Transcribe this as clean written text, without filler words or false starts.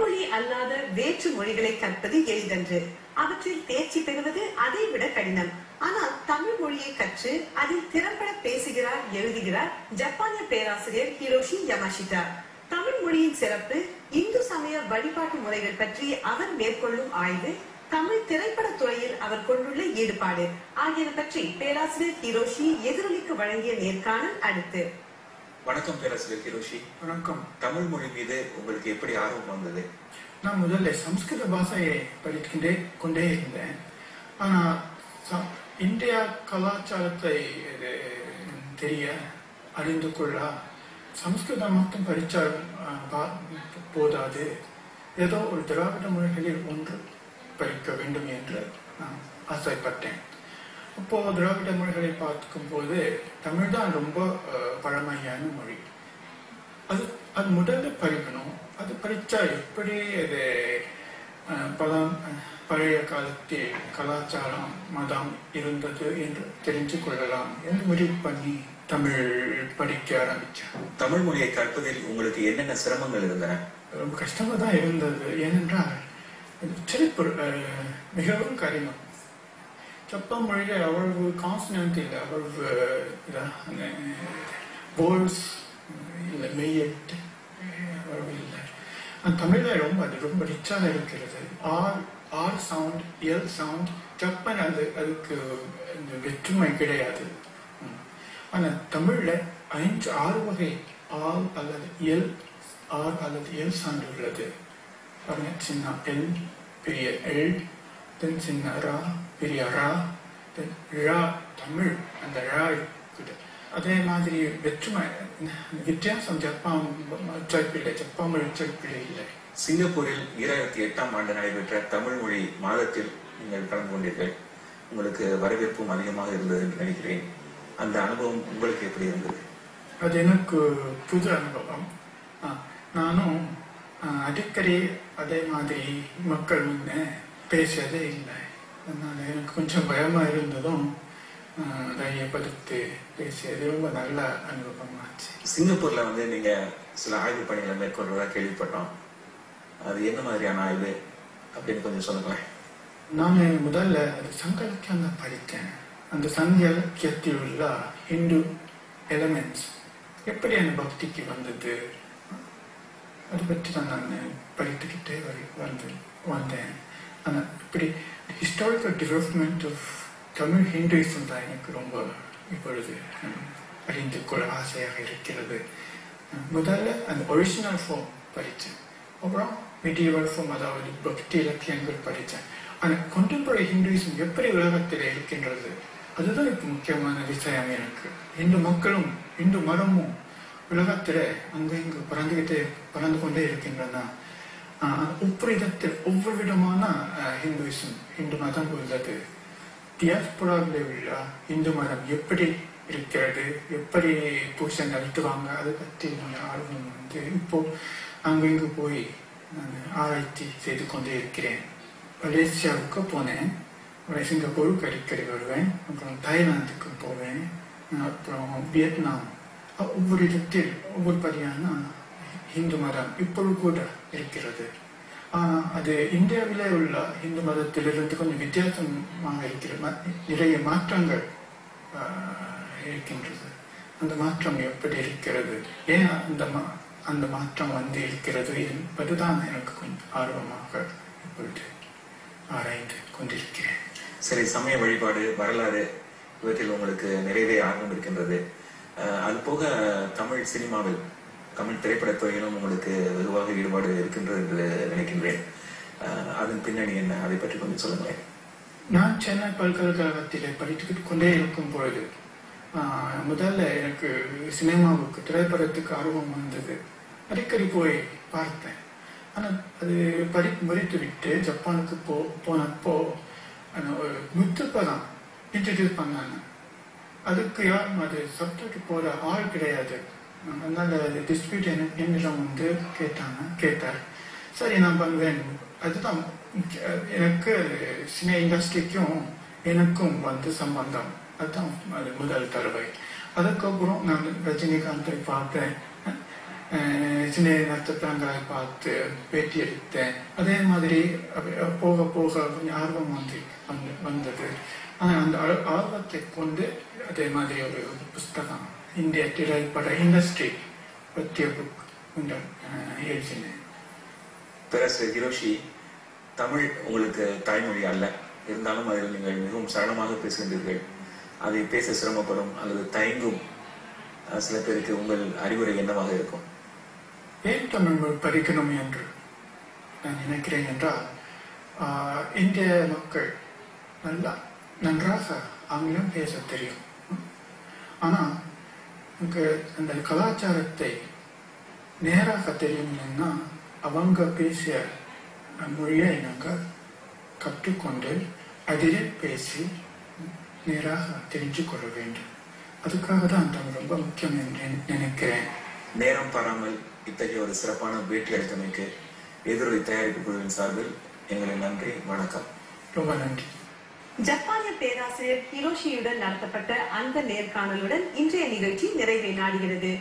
மொழி அல்லாத வேற்று மொழிகளை கற்பது எளிதன்று. அவற்றில் தேர்ச்சி பெறுவது அதை விட கடினம். ஆனால் தமிழ் மொழியை கற்று அதில் திறம்பட பேசுகிறார், எழுதுகிறார் ஜப்பானிய பேராசிரியர் ஹிரோஷி யமாஷிதா. தமிழ் மொழியின் சிறப்பு, இந்து சமய வழிபாட்டு முறைகள் பற்றி அவர் மேற்கொள்ளும் ஆய்வு, தமிழ் திரைப்பட துறையில் அவர் கொண்டுள்ள ஈடுபாடு ஆகியன பற்றி பேராசிரியர் ஹிரோஷி எதிரொலிக்கு வழங்கிய நேர்காணல் அடுத்து. வணக்கம் பேராசிரியர் ஹிரோஷி. வணக்கம். தமிழ் மொழி மீது உங்களுக்கு எப்படி ஆர்வம் வந்தது? நான் முதல்ல சம்ஸ்கிருத பாஷையை படிக்கின்றே கொண்டே இருந்தேன். ஆனால் இந்தியா கலாச்சாரத்தை தெரிய அறிந்து கொள்ள சம்ஸ்கிருதம் மட்டும் படித்தால் போதாது, ஏதோ ஒரு திராவிட மொழிகளில் ஒன்று படிக்க வேண்டும் என்று நான் ஆசைப்பட்டேன். அப்போ திராவிட மொழிகளை பார்க்கும் போது தமிழ் தான் ரொம்ப பழமையான மொழி. அது முதல்ல படிக்கணும். அது படித்தா எப்படி அது பழைய காலத்தில் கலாச்சாரம் மதம் இருந்தது என்று தெரிஞ்சு கொள்ளலாம் என்று முடிவு பண்ணி தமிழ் படிக்க ஆரம்பித்தேன். தமிழ் மொழியை கற்பதில் உங்களுக்கு என்னென்ன சிரமங்கள் இருந்தன? ரொம்ப கஷ்டமாக தான் இருந்தது. ஏனென்றால் மிகவும் கடினம். ஜப்பான் மொழியில் அவ்வளவு கான்சனன்ட் இல்லை, அவ்வளவு வேர்ட்ஸ் இல்லை, மெய்யெட்டு அவ்வளவு இல்லை. தமிழில் ரொம்ப ரிச்சாக இருக்கிறது. R sound, L sound. Japan அதுக்கு வெற்றுமை கிடையாது. ஆனால் தமிழில் 5-6 வகை ஆல் அல்லது எல், ஆர் அல்லது எல் சவுண்ட் உள்ளது. சின்ன எல், பெரிய எல், தென் சின்ன ரா, பெரிய ரா, தென் ழா. தமிழ் அந்த ழா இருக்குது. அதே மாதிரி வெற்றுமை வித்தியாசம் ஜப்பான் உச்சரிப்பில்லை, ஜப்பான் மொழி உச்சரிப்பில்லை இல்லை. சிங்கப்பூரில் 2008ஆம் ஆண்டு நடைபெற்ற தமிழ் மொழி மாதத்தில் நீங்கள் கலந்து கொண்டீர்கள். உங்களுக்கு வரவேற்பும் அதிகமாக இருந்தது என்று நினைக்கிறேன். அந்த அனுபவம் உங்களுக்கு எப்படி இருந்தது? அது எனக்கு புது அனுபவம். நானும் அடிக்கடி அதே மாதிரி மக்கள் முன்னே பேசியதே இல்லை. அதனால எனக்கு கொஞ்சம் பயமா இருந்ததும் தைரியப்படுத்தி பேசியது ரொம்ப நல்ல அனுபவமாச்சு. சிங்கப்பூர்ல நீங்க சில ஆய்வு பணிகளை மேற்கொள்றதா கேள்விப்பட்டோம். அது என்ன மாதிரியான ஆய்வு அப்படின்னு கொஞ்சம் சொல்லுங்களேன். நான் முதல்ல சங்க இலக்கியம் தான் படித்தேன். அந்த சங்க இலக்கியத்தில் உள்ள ஹிந்து எலிமெண்ட்ஸ் எப்படி அந்த பக்திக்கு வந்தது, அதை பற்றி தான் நான் படித்துக்கிட்டே வந்தேன். ஆனால் இப்படி historical development of Tamil Hinduism தான் எனக்கு ரொம்ப இப்பொழுது அறிந்து கொள்ள ஆசையாக இருக்கிறது. முதல்ல அந்த ஒரிஜினல் ஃபார்ம் படித்தேன், அப்புறம் மெட்டீரியல் ஃபார்ம், அதாவது பக்தி இலக்கியங்கள் படித்தேன். ஆனால் கண்டெம்பரரி ஹிந்துயிசம் எப்படி உலகத்தில் இருக்கின்றது, அதுதான் இப்போ முக்கியமான விஷயம் எனக்கு. இந்து மக்களும் இந்து மதமும் உலகத்தில் அங்கு இங்கு பறந்து கொண்டே இருக்கின்றன. ஒவ்வொரு இடத்தில் ஒவ்வொரு விதமான ஹிந்துயிசம், இந்து மதம் உள்ளது. டியாஸ்போராவில் உள்ள இந்து மதம் எப்படி இருக்கிறது, எப்படி பூஜை நடத்துவாங்க, அதை பற்றி ஆர்வம் இப்போ அங்கு இங்கு போய் நான் ஆராய்ச்சி செய்து கொண்டே இருக்கிறேன். மலேசியாவுக்கு போனேன், சிங்கப்பூருக்கு அடிக்கடி வருவேன், அப்புறம் தாய்லாந்துக்கு போவேன், அப்புறம் வியட்நாம். ஒவ்வொரு இடத்தில் ஒவ்வொரு படியான இந்து மதம் இப்பொழுது கூட இருக்கிறது. அது இந்தியாவிலே உள்ள இந்து மதத்திலிருந்து கொஞ்சம் வித்தியாசமாக இருக்கிறது. நிறைய மாற்றங்கள் இருக்கின்றது. அந்த மாற்றம் எப்படி இருக்கிறது, ஏன் அந்த மாற்றம் இருக்கிறது என்பதுதான் எனக்கு கொஞ்சம் ஆர்வமாக இப்பொழுது ஆராய்ந்து கொண்டிருக்கிறேன். சரி, சமய வழிபாடு, வரலாறு இவற்றில் உங்களுக்கு நிறையவே ஆர்வம் இருக்கின்றது. அது போக தமிழ் சினிமாவில், தமிழ் திரைப்படத்துறையிலும் உங்களுக்கு வெகுவாக ஈடுபாடு இருக்கின்றது என்று நினைக்கின்றேன். அதன் பின்னணி என்ன, அதை பற்றி கொஞ்சம் சொல்லுங்களேன். நான் சென்னை பல்கலைக்கழகத்தில் படித்துக்கிட்டு கொண்டே இருக்கும் பொழுது முதல்ல எனக்கு சினிமாவுக்கு, திரைப்படத்துக்கு ஆர்வம் வந்தது. அடிக்கடி போய் பார்த்தேன். ஆனால் அது முடித்து விட்டு ஜப்பானுக்கு போனப்போ ஒரு முத்துப்படம் இன்ட்ரடியூஸ் பண்ணாங்க. அதுக்கு யாரும் அது சப்ஜெக்ட் போற ஆள் கிடையாது. அதனால டிஸ்பியூட் என்னிடம் கேட்டார். சரி, நான் பண்ணுவேன். அதுதான் எனக்கு சினிமா இண்டஸ்ட்ரிக்கும் எனக்கும் சம்பந்தம். அதுதான் அது முதல் தடவை. அதுக்கப்புறம் நான் ரஜினிகாந்தை பார்த்தேன். சின்ன நட்சத்திரங்களை பார்த்து பேட்டி எடுத்தேன். அதே மாதிரி போக போக கொஞ்சம் ஆர்வம் வந்தது. அந்த ஆர்வத்தை கொண்டு அதே மாதிரி ஒரு புஸ்தகம் இந்திய திரைப்பட இண்டஸ்ட்ரி பற்றிய புக் எழுதினேன். பேராசிரியர் ஹிரோஷி, தமிழ் உங்களுக்கு தாய்மொழி அல்ல, இருந்தாலும் அதில் நீங்கள் மிகவும் சரளமாக பேசுகின்றீர்கள். அதை பேச சிரமப்படும் அல்லது தயங்கும் சில பேருக்கு உங்கள் அறிவுரை என்னவாக இருக்கும்? ஏன் தமிழ் படிக்கணும் என்று நான் நினைக்கிறேன் என்றால், இந்திய மக்கள் நன்றாக ஆங்கிலம் பேச தெரியும். ஆனால் அந்த கலாச்சாரத்தை நேராக தெரியணும்னா அவங்க பேசிய மொழியை நாங்கள் கற்றுக்கொண்டு அதிலே பேசி நேராக தெரிஞ்சு கொள்ள வேண்டும். அதுக்காக தான் தமிழ் ரொம்ப முக்கியம் என்று நினைக்கிறேன். நேரம் பாராமல் இத்தகைய ஒரு சிறப்பான பேட்டி அளித்தமைக்கு எதிரொலி தயாரிப்பு குழுவின் சார்பில் எங்களின் நன்றி, வணக்கம். ரொம்ப நன்றி. ஜப்பானிய பேராசிரியர் ஹிரோஷியுடன் நடத்தப்பட்ட அந்த நேர்காணலுடன் இன்றைய நிகழ்ச்சி நிறைவை நாடுகிறது.